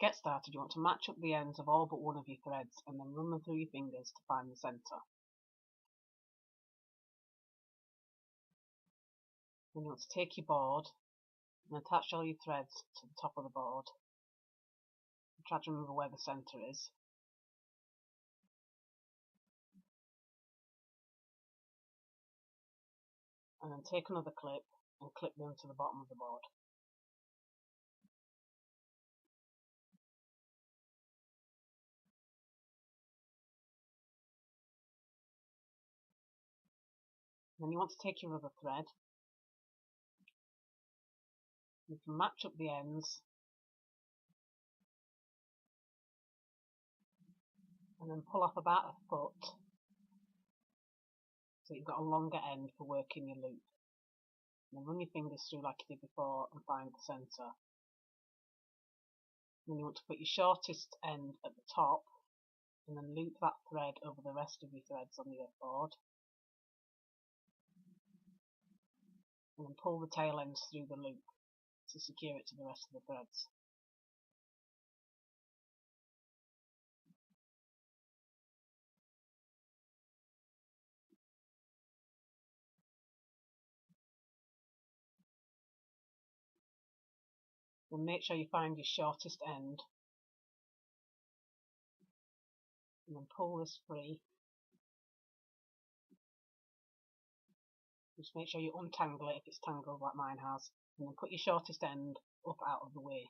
get started, you want to match up the ends of all but one of your threads and then run them through your fingers to find the centre. Then you want to take your board and attach all your threads to the top of the board. Try to remember where the centre is. And then take another clip and clip them to the bottom of the board. Then you want to take your other thread. You can match up the ends and then pull off about a foot so you've got a longer end for working your loop. And then run your fingers through like you did before and find the centre. Then you want to put your shortest end at the top and then loop that thread over the rest of your threads on your board. And then pull the tail ends through the loop to secure it to the rest of the threads. Then make sure you find your shortest end and then pull this free. Just make sure you untangle it if it's tangled like mine has, and then put your shortest end up out of the way.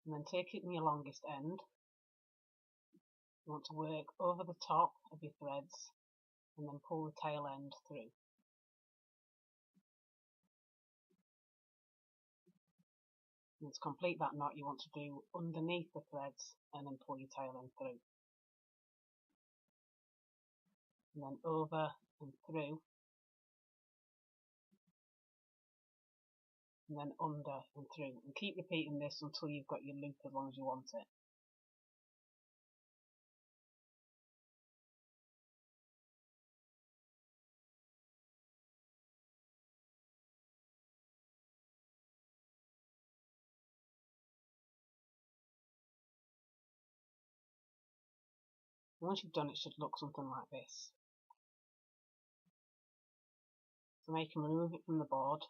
And then take it in your longest end. You want to work over the top of your threads and then pull the tail end through. And to complete that knot, you want to do underneath the threads and then pull your tail end through. And then over and through. And then under and through. And keep repeating this until you've got your loop as long as you want it. Once you've done it, it should look something like this. So now you can remove it from the board.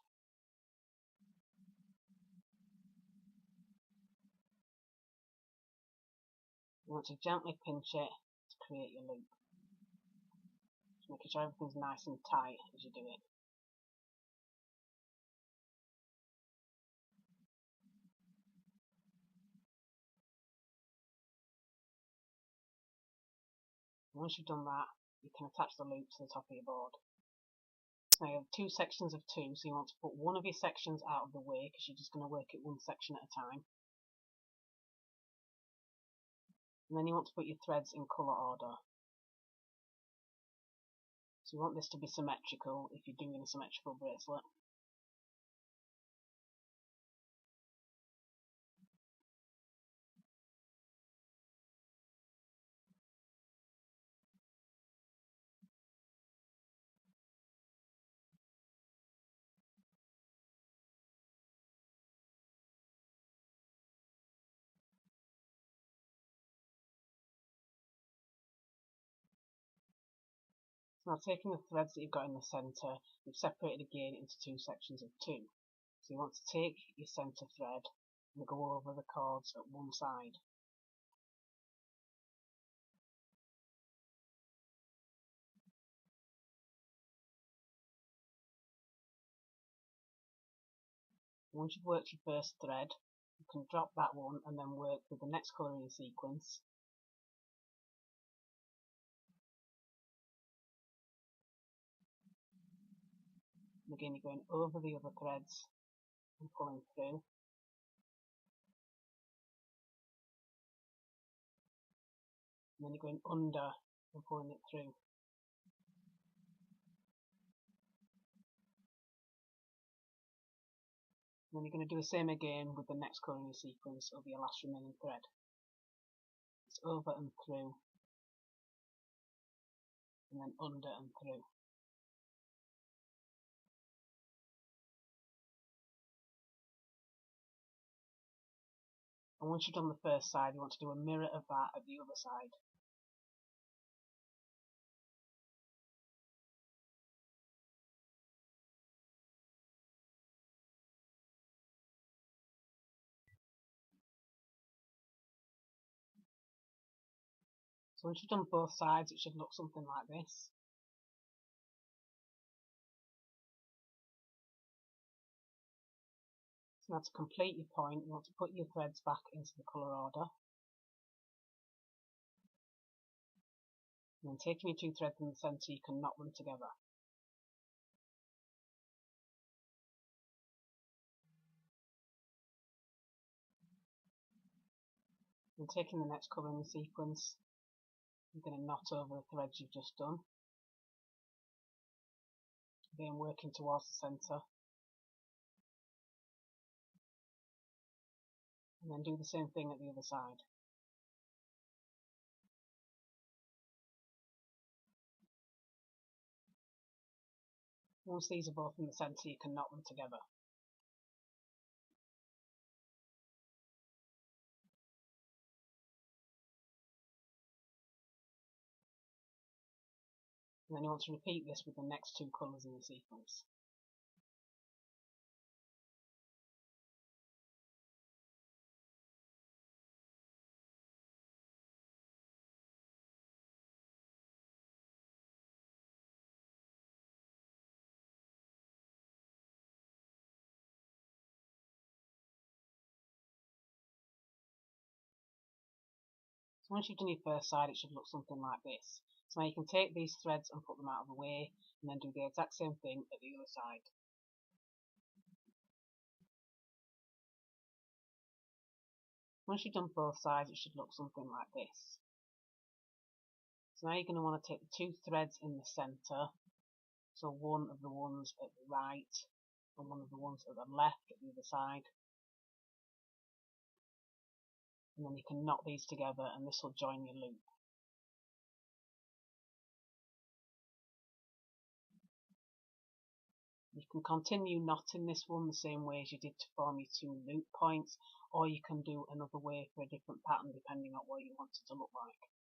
You want to gently pinch it to create your loop. Just making sure everything's nice and tight as you do it. Once you've done that, you can attach the loop to the top of your board. So now you have two sections of two, so you want to put one of your sections out of the way because you're just going to work it one section at a time. And then you want to put your threads in colour order. So you want this to be symmetrical if you're doing a symmetrical bracelet. Now taking the threads that you've got in the centre, you've separated again into two sections of two. So you want to take your centre thread and go over the cords at one side. Once you've worked your first thread, you can drop that one and then work with the next colour in your sequence. And again, you're going over the other threads and pulling through. And then you're going under and pulling it through. And then you're going to do the same again with the next colour in your sequence over your last remaining thread. It's over and through, and then under and through. And once you've done the first side, you want to do a mirror of that at the other side. So once you've done both sides, it should look something like this. So now to complete your point, you want to put your threads back into the colour order. And then taking your two threads in the centre, you can knot them together. And taking the next colour in the sequence, you're going to knot over the threads you've just done. Again, working towards the centre. And then do the same thing at the other side. Once these are both in the centre, you can knot them together. And then you want to repeat this with the next two colours in the sequence. So once you've done your first side, it should look something like this. So now you can take these threads and put them out of the way, and then do the exact same thing at the other side. Once you've done both sides, it should look something like this. So now you're going to want to take the two threads in the centre, so one of the ones at the right and one of the ones at the left at the other side. And then you can knot these together and this will join your loop. You can continue knotting this one the same way as you did to form your two loop points, or you can do another way for a different pattern depending on what you want it to look like.